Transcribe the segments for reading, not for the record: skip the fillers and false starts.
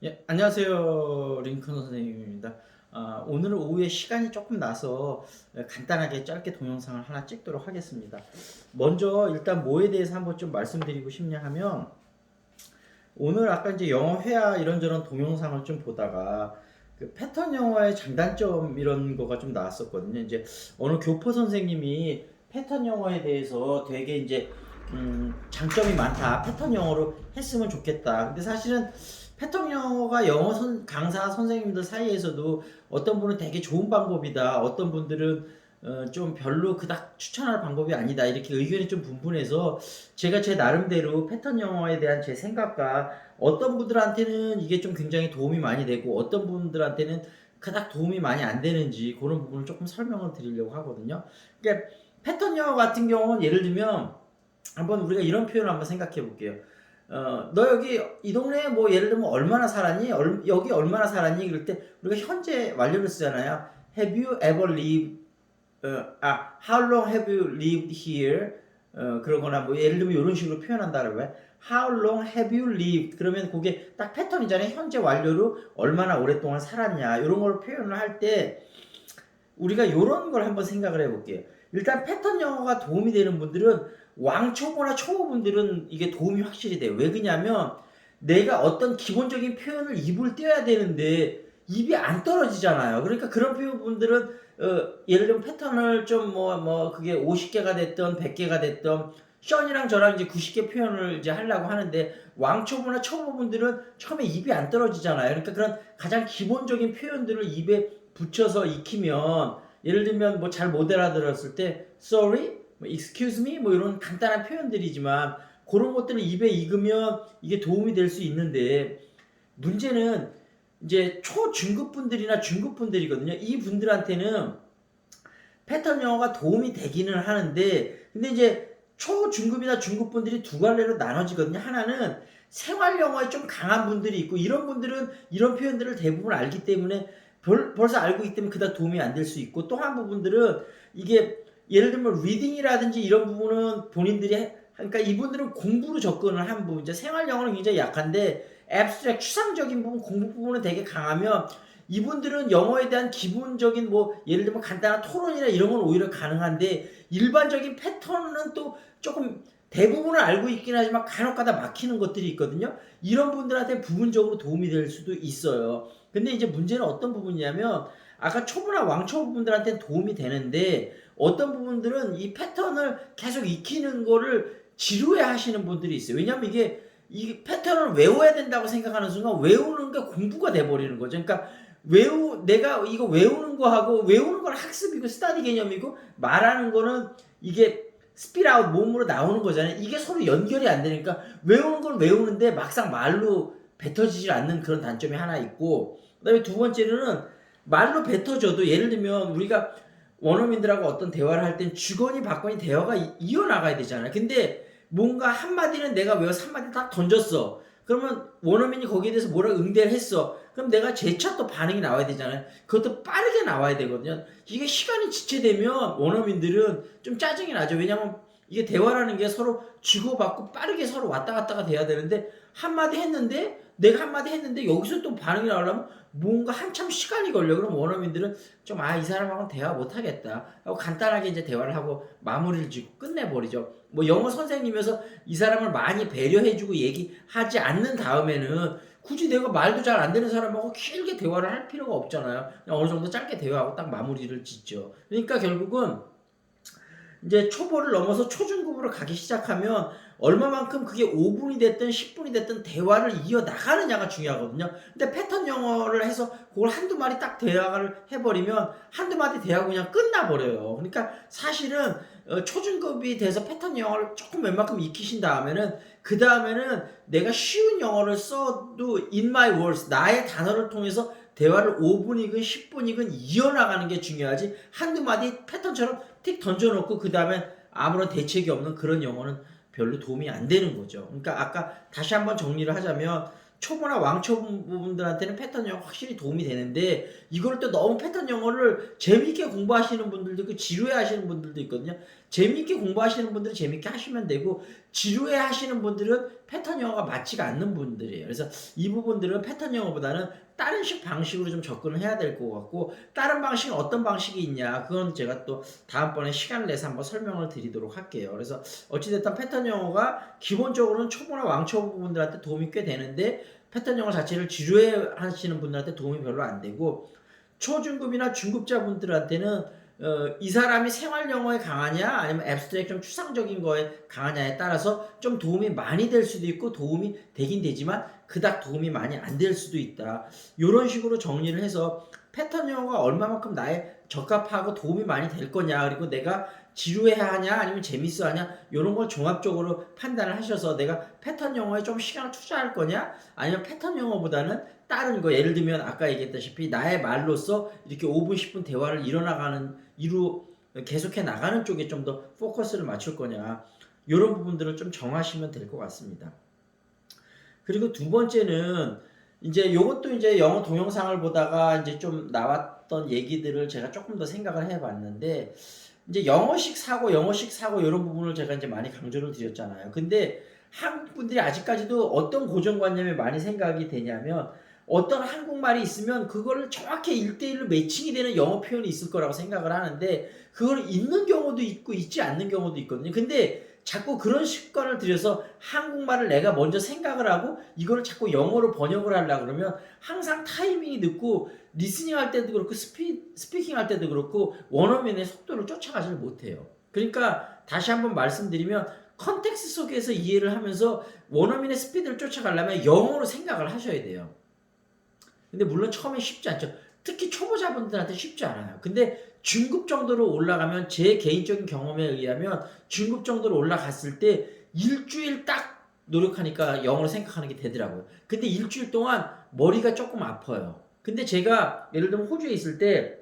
예, 안녕하세요. 링컨 선생님입니다. 오늘은 오후에 시간이 조금 나서 간단하게 짧게 동영상을 하나 찍도록 하겠습니다. 먼저 일단 뭐에 대해서 한번 좀 말씀드리고 싶냐 하면 오늘 아까 이제 영어 회화 이런저런 동영상을 좀 보다가 그 패턴 영어의 장단점 이런 거가 좀 나왔었거든요. 이제 어느 교포 선생님이 패턴 영어에 대해서 되게 이제 장점이 많다. 패턴 영어로 했으면 좋겠다. 근데 사실은 패턴 영어가 강사 선생님들 사이에서도 어떤 분은 되게 좋은 방법이다. 어떤 분들은 좀 별로 그닥 추천할 방법이 아니다. 이렇게 의견이 좀 분분해서 제가 제 나름대로 패턴 영어에 대한 제 생각과 어떤 분들한테는 이게 좀 굉장히 도움이 많이 되고 어떤 분들한테는 그닥 도움이 많이 안 되는지 그런 부분을 조금 설명을 드리려고 하거든요. 그러니까 패턴 영어 같은 경우는 예를 들면 한번 우리가 이런 표현을 한번 생각해 볼게요. 너 여기 이 동네에 뭐 예를 들면 얼마나 살았니? 여기 얼마나 살았니? 그럴 때 우리가 현재 완료를 쓰잖아요. Have you ever lived? How long have you lived here? 그러거나 뭐 예를 들면 이런 식으로 표현한다라고 해. How long have you lived? 그러면 그게 딱 패턴이잖아요. 현재 완료로 얼마나 오랫동안 살았냐 이런 걸 표현을 할 때 우리가 이런 걸 한번 생각을 해볼게요. 일단 패턴 영어가 도움이 되는 분들은 왕초보나 초보분들은 이게 도움이 확실히 돼요. 왜 그러냐면 내가 어떤 기본적인 표현을 입을 떼어야 되는데 입이 안 떨어지잖아요. 그러니까 그런 분들은 예를 들면 패턴을 좀 그게 50개가 됐던 100개가 됐던 션이랑 저랑 이제 90개 표현을 이제 하려고 하는데 왕초보나 초보분들은 처음에 입이 안 떨어지잖아요. 그러니까 그런 가장 기본적인 표현들을 입에 붙여서 익히면 예를 들면 뭐 잘 못 알아들었을 때 sorry, excuse me 뭐 이런 간단한 표현들이지만 그런 것들을 입에 익으면 이게 도움이 될 수 있는데 문제는 이제 초중급 분들이나 중급 분들이거든요. 이 분들한테는 패턴 영어가 도움이 되기는 하는데 근데 이제 초중급이나 중급 분들이 두 갈래로 나눠지거든요. 하나는 생활 영어에 좀 강한 분들이 있고 이런 분들은 이런 표현들을 대부분 알기 때문에 벌써 알고 있기 때문에 그다지 도움이 안 될 수 있고 또 한 부분들은 이게 예를 들면 리딩이라든지 이런 부분은 본인들이 그러니까 이분들은 공부로 접근을 한 부분 이제 생활 영어는 굉장히 약한데 앱스트랙 추상적인 부분 공부 부분은 되게 강하면 이분들은 영어에 대한 기본적인 뭐 예를 들면 간단한 토론이나 이런 건 오히려 가능한데 일반적인 패턴은 또 조금 대부분을 알고 있긴 하지만 간혹가다 막히는 것들이 있거든요. 이런 분들한테 부분적으로 도움이 될 수도 있어요. 근데 이제 문제는 어떤 부분이냐면 아까 초보나 왕초보 분들한테는 도움이 되는데 어떤 부분들은 이 패턴을 계속 익히는 거를 지루해 하시는 분들이 있어요. 왜냐면 이 패턴을 외워야 된다고 생각하는 순간 외우는 게 공부가 돼버리는 거죠. 그러니까 내가 이거 외우는 거하고 외우는 건 학습이고 스타디 개념이고 말하는 거는 이게 스피드아웃 몸으로 나오는 거잖아요. 이게 서로 연결이 안 되니까 외우는 건 외우는데 막상 말로 뱉어지지 않는 그런 단점이 하나 있고 그다음에 두 번째로는 말로 뱉어져도 예를 들면 우리가 원어민들하고 어떤 대화를 할 땐 주거니 받거니 대화가 이어나가야 되잖아요. 근데 뭔가 한마디는 내가 외워서 한마디 딱 던졌어. 그러면 원어민이 거기에 대해서 뭐라 응대를 했어. 그럼 내가 재차 또 반응이 나와야 되잖아요. 그것도 빠르게 나와야 되거든요. 이게 시간이 지체되면 원어민들은 좀 짜증이 나죠. 왜냐면 이게 대화라는 게 서로 주고받고 빠르게 서로 왔다 갔다가 돼야 되는데 내가 한마디 했는데 여기서 또 반응이 나오려면 뭔가 한참 시간이 걸려. 그럼 원어민들은 좀 이 사람하고는 대화 못 하겠다 하고 간단하게 이제 대화를 하고 마무리를 짓고 끝내버리죠. 뭐 영어 선생님이어서 이 사람을 많이 배려해주고 얘기하지 않는 다음에는 굳이 내가 말도 잘 안 되는 사람하고 길게 대화를 할 필요가 없잖아요. 그냥 어느 정도 짧게 대화하고 딱 마무리를 짓죠. 그러니까 결국은 이제 초보를 넘어서 초중급으로 가기 시작하면 얼마만큼 그게 5분이 됐든 10분이 됐든 대화를 이어나가느냐가 중요하거든요. 근데 패턴 영어를 해서 그걸 한두 마디 딱 대화를 해버리면 한두 마디 대화가 그냥 끝나버려요. 그러니까 사실은 초중급이 돼서 패턴 영어를 조금 웬만큼 익히신 다음에는 그 다음에는 내가 쉬운 영어를 써도 in my words 나의 단어를 통해서 대화를 5분이건 10분이건 이어나가는 게 중요하지 한두 마디 패턴처럼 틱 던져놓고 그 다음에 아무런 대책이 없는 그런 영어는 별로 도움이 안 되는 거죠. 그러니까 아까 다시 한번 정리를 하자면 초보나 왕초 부분들한테는 패턴 영어 확실히 도움이 되는데 이걸 또 너무 패턴 영어를 재미있게 공부하시는 분들도 있고 지루해 하시는 분들도 있거든요. 재미있게 공부하시는 분들은 재미있게 하시면 되고 지루해 하시는 분들은 패턴 영어가 맞지가 않는 분들이에요. 그래서 이 부분들은 패턴 영어보다는 다른 방식으로 좀 접근을 해야 될 것 같고 다른 방식은 어떤 방식이 있냐 그건 제가 또 다음번에 시간을 내서 한번 설명을 드리도록 할게요. 그래서 어찌됐든 패턴 영어가 기본적으로는 초보나 왕초 부분들한테 도움이 꽤 되는데 패턴 영어 자체를 지루해 하시는 분들한테 도움이 별로 안 되고 초중급이나 중급자분들한테는 이 사람이 생활 영어에 강하냐 아니면 앱스트랙 좀 추상적인 거에 강하냐에 따라서 좀 도움이 많이 될 수도 있고 도움이 되긴 되지만 그닥 도움이 많이 안 될 수도 있다. 이런 식으로 정리를 해서 패턴 영어가 얼마만큼 나에 적합하고 도움이 많이 될 거냐 그리고 내가 지루해하냐 아니면 재밌어하냐 이런 걸 종합적으로 판단을 하셔서 내가 패턴 영어에 좀 시간을 투자할 거냐 아니면 패턴 영어보다는 다른 거 예를 들면 아까 얘기했다시피 나의 말로써 이렇게 5분 10분 대화를 계속해 나가는 쪽에 좀 더 포커스를 맞출 거냐 이런 부분들을 좀 정하시면 될 것 같습니다. 그리고 두 번째는 이제 요것도 이제 영어 동영상을 보다가 이제 좀 나왔던 얘기들을 제가 조금 더 생각을 해봤는데 이제 영어식 사고 이런 부분을 제가 이제 많이 강조를 드렸잖아요. 근데 한국 분들이 아직까지도 어떤 고정관념에 많이 생각이 되냐면 어떤 한국말이 있으면 그거를 정확히 1대1로 매칭이 되는 영어 표현이 있을 거라고 생각을 하는데 그걸 있는 경우도 있고 있지 않는 경우도 있거든요. 근데 자꾸 그런 습관을 들여서 한국말을 내가 먼저 생각을 하고 이거를 자꾸 영어로 번역을 하려고 그러면 항상 타이밍이 늦고 리스닝 할 때도 그렇고 스피킹 할 때도 그렇고 원어민의 속도를 쫓아가지를 못해요. 그러니까 다시 한번 말씀드리면 컨텍스트 속에서 이해를 하면서 원어민의 스피드를 쫓아가려면 영어로 생각을 하셔야 돼요. 근데 물론 처음에 쉽지 않죠. 특히 초보자분들한테 쉽지 않아요. 근데 중급 정도로 올라가면 제 개인적인 경험에 의하면 중급 정도로 올라갔을 때 일주일 딱 노력하니까 영어로 생각하는 게 되더라고요. 근데 일주일 동안 머리가 조금 아파요. 근데 제가 예를 들면 호주에 있을 때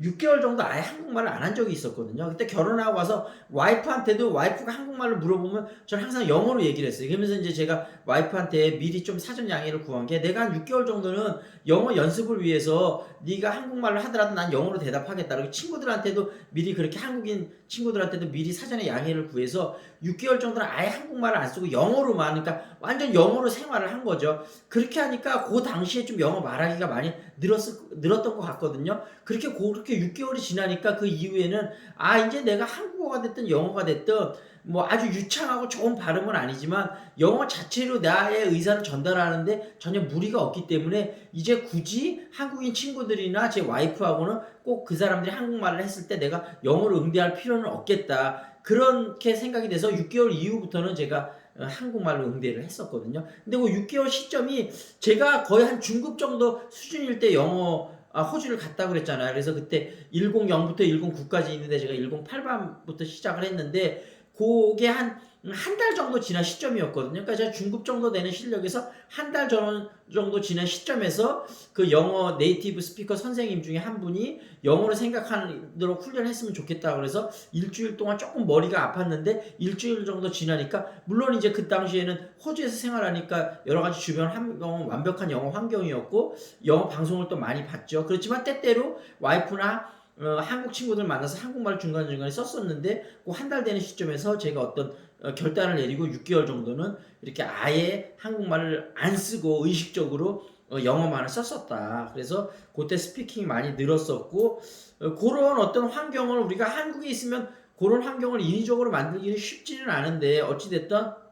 6개월 정도 아예 한국말을 안 한 적이 있었거든요. 그때 결혼하고 와서 와이프한테도 와이프가 한국말을 물어보면 저는 항상 영어로 얘기를 했어요. 그러면서 이제 제가 와이프한테 미리 좀 사전 양해를 구한 게 내가 한 6개월 정도는 영어 연습을 위해서 네가 한국말을 하더라도 난 영어로 대답하겠다. 그리고 친구들한테도 미리 그렇게 한국인 친구들한테도 미리 사전에 양해를 구해서 6개월 정도는 아예 한국말을 안 쓰고 영어로만 그러니까 완전 영어로 생활을 한 거죠. 그렇게 하니까 그 당시에 좀 영어 말하기가 많이 늘었던 것 같거든요. 그렇게 6개월이 지나니까 그 이후에는 이제 내가 한국어가 됐든 영어가 됐든 뭐 아주 유창하고 좋은 발음은 아니지만 영어 자체로 나의 의사를 전달하는데 전혀 무리가 없기 때문에 이제 굳이 한국인 친구들이나 제 와이프하고는 꼭 그 사람들이 한국말을 했을 때 내가 영어로 응대할 필요는 없겠다. 그렇게 생각이 돼서 6개월 이후부터는 제가 한국말로 응대를 했었거든요. 근데 그 6개월 시점이 제가 거의 한 중급 정도 수준일 때 호주를 갔다 그랬잖아요. 그래서 그때 100부터 109까지 있는데 제가 108반부터 시작을 했는데 그게 한 달 정도 지난 시점이었거든요. 그러니까 제가 중급 정도 되는 실력에서 한 달 정도 지난 시점에서 그 영어 네이티브 스피커 선생님 중에 한 분이 영어로 생각하도록 훈련을 했으면 좋겠다 그래서 일주일 동안 조금 머리가 아팠는데 일주일 정도 지나니까 물론 이제 그 당시에는 호주에서 생활하니까 여러 가지 주변 환경은 완벽한 영어 환경이었고 영어 방송을 또 많이 봤죠. 그렇지만 때때로 와이프나 한국 친구들 만나서 한국말을 중간중간에 썼었는데 그 한 달 되는 시점에서 제가 어떤 결단을 내리고 6개월 정도는 이렇게 아예 한국말을 안 쓰고 의식적으로 영어만을 썼었다. 그래서 그때 스피킹이 많이 늘었었고 그런 어떤 환경을 우리가 한국에 있으면 그런 환경을 인위적으로 만들기는 쉽지는 않은데 어찌됐든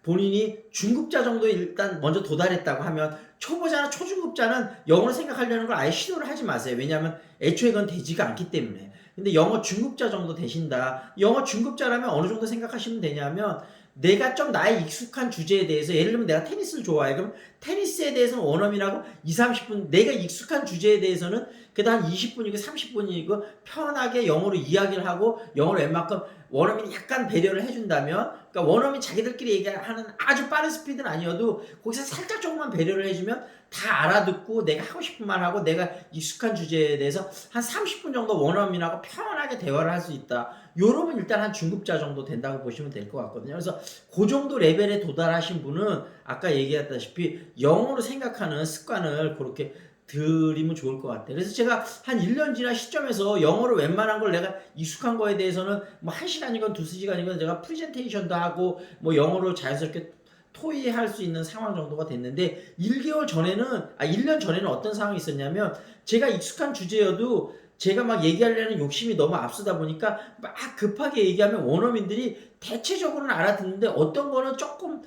본인이 중급자 정도에 일단 먼저 도달했다고 하면 초보자나 초중급자는 영어를 생각하려는 걸 아예 시도를 하지 마세요. 왜냐하면 애초에 그건 되지가 않기 때문에. 근데 영어 중급자 정도 되신다. 영어 중급자라면 어느 정도 생각하시면 되냐면 내가 좀 나의 익숙한 주제에 대해서 예를 들면 내가 테니스를 좋아해. 그럼 테니스에 대해서는 원어민하고 2-30분 내가 익숙한 주제에 대해서는 그래도 한 20분이고 30분이고 편하게 영어로 이야기를 하고 영어를 웬만큼 원어민이 약간 배려를 해준다면, 그러니까 원어민 자기들끼리 얘기하는 아주 빠른 스피드는 아니어도 거기서 살짝 조금만 배려를 해주면 다 알아듣고 내가 하고 싶은 말 하고 내가 익숙한 주제에 대해서 한 30분 정도 원어민하고 편안하게 대화를 할 수 있다. 요러면 일단 한 중급자 정도 된다고 보시면 될 것 같거든요. 그래서 그 정도 레벨에 도달하신 분은 아까 얘기했다시피 영어로 생각하는 습관을 그렇게 드리면 좋을 것 같아요. 그래서 제가 한 1년 지난 시점에서 영어를 웬만한 걸 내가 익숙한 거에 대해서는 뭐 1시간이건 2시간이건 제가 프레젠테이션도 하고 뭐 영어로 자연스럽게 토의할 수 있는 상황 정도가 됐는데 1년 전에는 어떤 상황이 있었냐면 제가 익숙한 주제여도 제가 막 얘기하려는 욕심이 너무 앞서다 보니까 막 급하게 얘기하면 원어민들이 대체적으로는 알아듣는데 어떤 거는 조금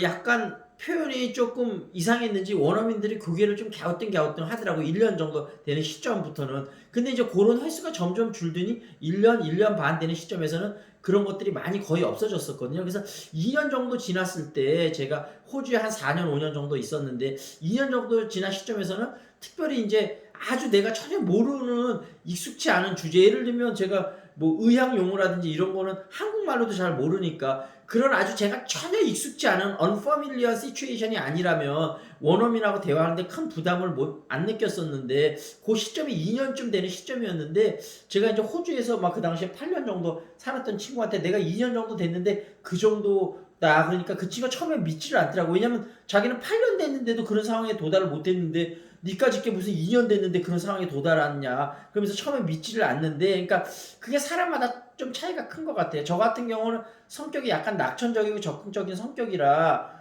약간 표현이 조금 이상했는지 원어민들이 고개를 좀 갸우뚱갸우뚱 하더라고. 1년 정도 되는 시점부터는. 근데 이제 그런 횟수가 점점 줄더니 1년 반 되는 시점에서는 그런 것들이 많이 거의 없어졌었거든요. 그래서 2년 정도 지났을 때 제가 호주에 한 4년, 5년 정도 있었는데 2년 정도 지난 시점에서는 특별히 이제 아주 내가 전혀 모르는 익숙치 않은 주제, 예를 들면 제가 뭐 의학 용어라든지 이런 거는 한국말로도 잘 모르니까 그런 아주 제가 전혀 익숙지 않은 unfamiliar situation이 아니라면 원어민하고 대화하는데 큰 부담을 안 느꼈었는데 그 시점이 2년쯤 되는 시점이었는데 제가 이제 호주에서 막 그 당시에 8년 정도 살았던 친구한테 내가 2년 정도 됐는데 그 정도다. 그러니까 그 친구가 처음에 믿지를 않더라고. 왜냐면 자기는 8년 됐는데도 그런 상황에 도달을 못했는데 니까짓 게 무슨 2년 됐는데 그런 상황에 도달했냐. 그러면서 처음에 믿지를 않는데, 그러니까 그게 사람마다 좀 차이가 큰 것 같아요. 저 같은 경우는 성격이 약간 낙천적이고 적극적인 성격이라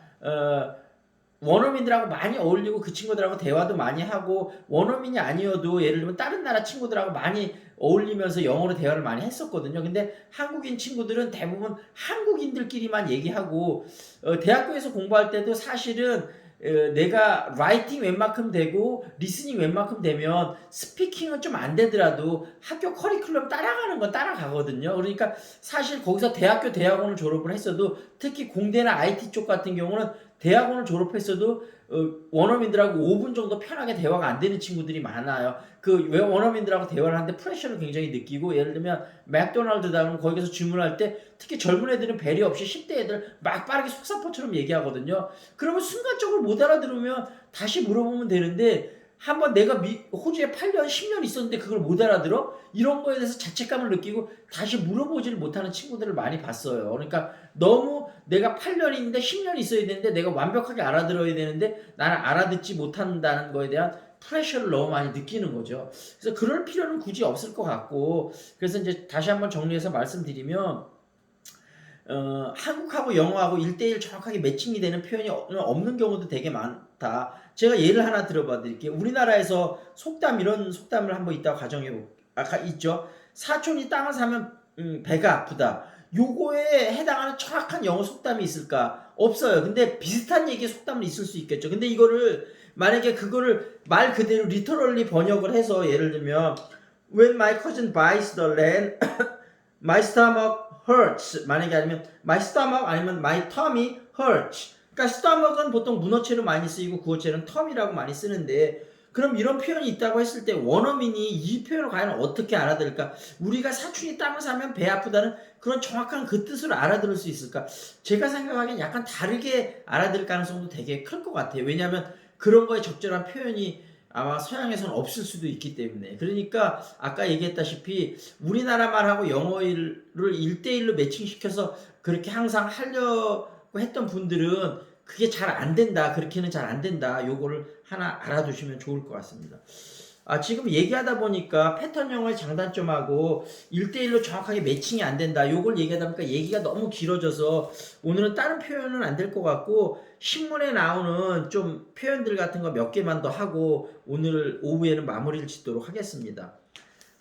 원어민들하고 많이 어울리고 그 친구들하고 대화도 많이 하고 원어민이 아니어도 예를 들면 다른 나라 친구들하고 많이 어울리면서 영어로 대화를 많이 했었거든요. 근데 한국인 친구들은 대부분 한국인들끼리만 얘기하고 대학교에서 공부할 때도 사실은 내가 라이팅 웬만큼 되고 리스닝 웬만큼 되면 스피킹은 좀 안 되더라도 학교 커리큘럼 따라가는 건 따라가거든요. 그러니까 사실 거기서 대학원을 졸업을 했어도 특히 공대나 IT 쪽 같은 경우는 대학원을 졸업했어도 원어민들하고 5분 정도 편하게 대화가 안 되는 친구들이 많아요. 그 원어민들하고 대화를 하는데 프레셔를 굉장히 느끼고, 예를 들면 맥도날드다 그러면 거기서 주문할 때 특히 젊은 애들은 배려 없이 10대 애들 막 빠르게 속사포처럼 얘기하거든요. 그러면 순간적으로 못 알아들으면 다시 물어보면 되는데 한번 내가 호주에 8년, 10년 있었는데 그걸 못 알아들어? 이런 거에 대해서 자책감을 느끼고 다시 물어보지를 못하는 친구들을 많이 봤어요. 그러니까 너무 내가 8년인데 10년 있어야 되는데 내가 완벽하게 알아들어야 되는데 나는 알아듣지 못한다는 거에 대한 프레셔를 너무 많이 느끼는 거죠. 그래서 그럴 필요는 굳이 없을 것 같고, 그래서 이제 다시 한번 정리해서 말씀드리면 한국하고 영어하고 1대1 정확하게 매칭이 되는 표현이 없는 경우도 되게 많다. 제가 예를 하나 들어봐 드릴게요. 우리나라에서 이런 속담을 한번 이따가 가정해볼게요. 아까 있죠. 사촌이 땅을 사면 배가 아프다. 요거에 해당하는 정확한 영어 속담이 있을까? 없어요. 근데 비슷한 얘기의 속담은 있을 수 있겠죠. 근데 이거를 만약에 그거를 말 그대로 리터럴리 번역을 해서 예를 들면 When my cousin buys the land, my stomach hurts. 만약에 아니면 my stomach 아니면 my tummy hurts. 그러니까 stomach은 보통 문어체로 많이 쓰이고 구어체는 tummy라고 많이 쓰는데, 그럼 이런 표현이 있다고 했을 때 원어민이 이 표현을 과연 어떻게 알아들을까? 우리가 사촌이 땅을 사면 배 아프다는 그런 정확한 그 뜻을 알아들을 수 있을까? 제가 생각하기엔 약간 다르게 알아들을 가능성도 되게 클 것 같아요. 왜냐하면 그런 거에 적절한 표현이 아마 서양에서는 없을 수도 있기 때문에. 그러니까 아까 얘기했다시피 우리나라 말하고 영어를 1대1로 매칭시켜서 그렇게 항상 하려고 했던 분들은 그게 잘 안 된다. 그렇게는 잘 안 된다. 요거를 하나 알아두시면 좋을 것 같습니다. 지금 얘기하다 보니까 패턴 영어의 장단점하고 1대1로 정확하게 매칭이 안 된다. 요걸 얘기하다 보니까 얘기가 너무 길어져서 오늘은 다른 표현은 안 될 것 같고 신문에 나오는 좀 표현들 같은 거 몇 개만 더 하고 오늘 오후에는 마무리를 짓도록 하겠습니다.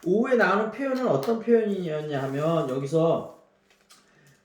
오후에 나오는 표현은 어떤 표현이었냐 하면, 여기서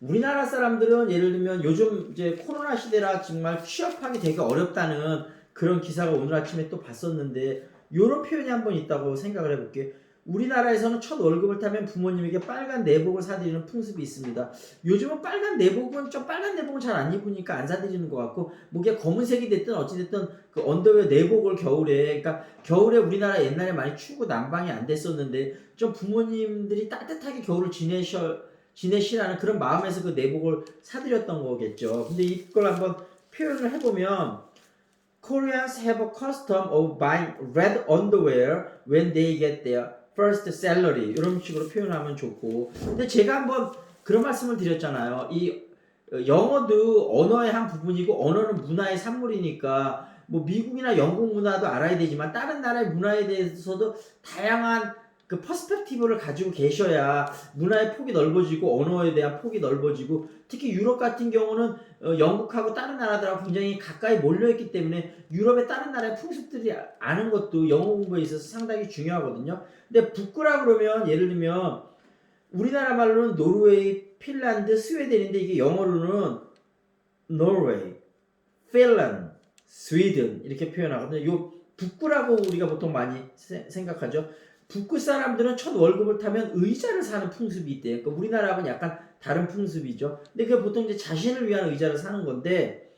우리나라 사람들은 예를 들면 요즘 이제 코로나 시대라 정말 취업하기 되게 어렵다는 그런 기사가 오늘 아침에 또 봤었는데, 요런 표현이 한번 있다고 생각을 해볼게요. 우리나라에서는 첫 월급을 타면 부모님에게 빨간 내복을 사드리는 풍습이 있습니다. 요즘은 빨간 내복은 잘 안 입으니까 안 사드리는 것 같고, 뭐 그게 검은색이 됐든 어찌됐든 그 언더웨어 내복을 겨울에, 그러니까 겨울에 우리나라 옛날에 많이 추우고 난방이 안 됐었는데 좀 부모님들이 따뜻하게 겨울을 지내셨으면 지내시라는 그런 마음에서 그 내복을 사드렸던 거겠죠. 근데 이걸 한번 표현을 해보면 Koreans have a custom of buying red underwear when they get their first salary. 이런 식으로 표현하면 좋고. 근데 제가 한번 그런 말씀을 드렸잖아요. 이 영어도 언어의 한 부분이고 언어는 문화의 산물이니까 뭐 미국이나 영국 문화도 알아야 되지만 다른 나라의 문화에 대해서도 다양한 그 퍼스펙티브를 가지고 계셔야 문화의 폭이 넓어지고 언어에 대한 폭이 넓어지고 특히 유럽 같은 경우는 영국하고 다른 나라들하고 굉장히 가까이 몰려있기 때문에 유럽의 다른 나라의 풍습들이 아는 것도 영어 공부에 있어서 상당히 중요하거든요. 근데 북구라 그러면 예를 들면 우리나라 말로는 노르웨이, 핀란드, 스웨덴인데 이게 영어로는 노르웨이, 핀란드, 스웨덴 이렇게 표현하거든요. 요 북구라고 우리가 보통 많이 생각하죠. 북구 사람들은 첫 월급을 타면 의자를 사는 풍습이 있대요. 그러니까 우리나라하고는 약간 다른 풍습이죠. 근데 그게 보통 이제 자신을 위한 의자를 사는 건데,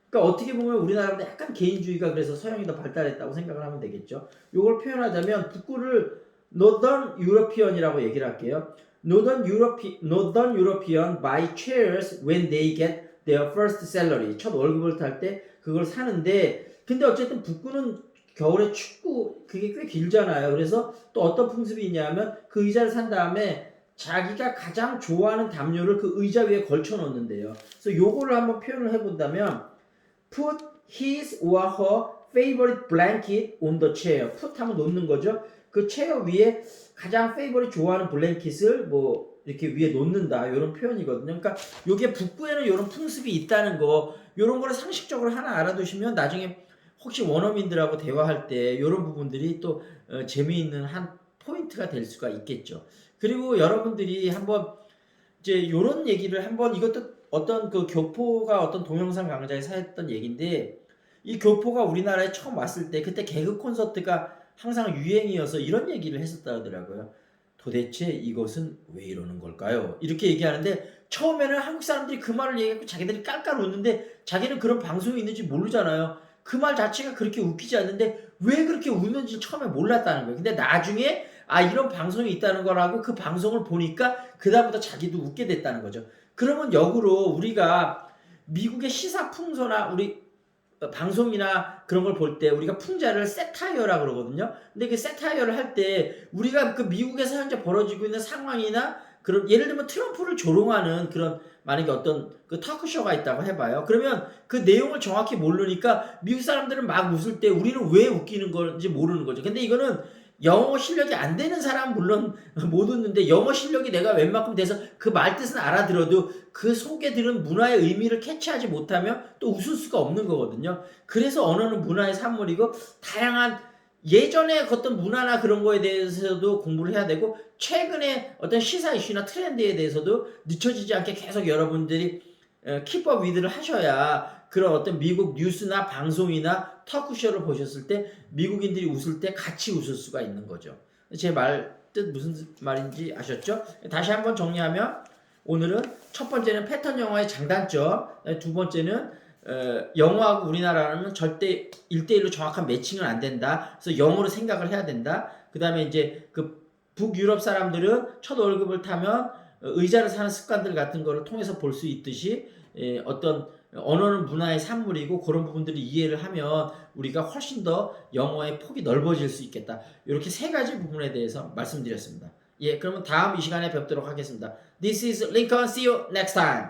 그러니까 어떻게 보면 우리나라보다 약간 개인주의가 그래서 서양이 더 발달했다고 생각을 하면 되겠죠. 요걸 표현하자면 북구를 Northern European이라고 얘기를 할게요. Northern European buy chairs when they get their first salary. 첫 월급을 탈 때 그걸 사는데, 근데 어쨌든 북구는 겨울에 춥고 그게 꽤 길잖아요. 그래서 또 어떤 풍습이 있냐면 그 의자를 산 다음에 자기가 가장 좋아하는 담요를 그 의자 위에 걸쳐 놓는데요. 그래서 요거를 한번 표현을 해본다면 put his or her favorite blanket on the chair. put 하면 놓는 거죠. 그 체어 위에 가장 favorite 좋아하는 블랭킷을 뭐 이렇게 위에 놓는다. 이런 표현이거든요. 그러니까 요게 북부에는 이런 풍습이 있다는 거, 이런 거를 상식적으로 하나 알아두시면 나중에 혹시 원어민들하고 대화할 때 이런 부분들이 또 재미있는 한 포인트가 될 수가 있겠죠. 그리고 여러분들이 한번 이제 이런 얘기를 한번 이것도 어떤 그 교포가 어떤 동영상 강좌에서 했던 얘기인데 이 교포가 우리나라에 처음 왔을 때 그때 개그 콘서트가 항상 유행이어서 이런 얘기를 했었다 하더라고요. 도대체 이것은 왜 이러는 걸까요? 이렇게 얘기하는데 처음에는 한국 사람들이 그 말을 얘기하고 자기들이 깔깔 웃는데 자기는 그런 방송이 있는지 모르잖아요. 그 말 자체가 그렇게 웃기지 않는데 왜 그렇게 웃는지 처음에 몰랐다는 거예요. 근데 나중에 아 이런 방송이 있다는 거라고 그 방송을 보니까 그다음부터 자기도 웃게 됐다는 거죠. 그러면 역으로 우리가 미국의 시사 풍서나 우리 방송이나 그런 걸 볼 때 우리가 풍자를 세타이어라 그러거든요. 근데 그 세타이어를 할 때 우리가 그 미국에서 현재 벌어지고 있는 상황이나 그런 예를 들면 트럼프를 조롱하는 그런 만약에 어떤 그 토크쇼가 있다고 해봐요. 그러면 그 내용을 정확히 모르니까 미국 사람들은 막 웃을 때 우리는 왜 웃기는 건지 모르는 거죠. 근데 이거는 영어 실력이 안 되는 사람은 물론 못 웃는데 영어 실력이 내가 웬만큼 돼서 그 말 뜻은 알아들어도 그 속에 들은 문화의 의미를 캐치하지 못하면 또 웃을 수가 없는 거거든요. 그래서 언어는 문화의 산물이고 다양한 예전에 어떤 문화나 그런 거에 대해서도 공부를 해야 되고 최근에 어떤 시사 이슈나 트렌드에 대해서도 늦춰지지 않게 계속 여러분들이 킵업 위드를 하셔야 그런 어떤 미국 뉴스나 방송이나 터크쇼를 보셨을 때 미국인들이 웃을 때 같이 웃을 수가 있는 거죠. 제 말 뜻 무슨 말인지 아셨죠? 다시 한번 정리하면 오늘은 첫 번째는 패턴 영어의 장단점, 두 번째는 영어하고 우리나라는 절대 1대1로 정확한 매칭은 안 된다. 그래서 영어로 생각을 해야 된다. 그 다음에 이제 그 북유럽 사람들은 첫 월급을 타면 의자를 사는 습관들 같은 거를 통해서 볼 수 있듯이 어떤 언어는 문화의 산물이고 그런 부분들을 이해를 하면 우리가 훨씬 더 영어의 폭이 넓어질 수 있겠다. 이렇게 세 가지 부분에 대해서 말씀드렸습니다. 예, 그러면 다음 이 시간에 뵙도록 하겠습니다. This is Lincoln. See you next time.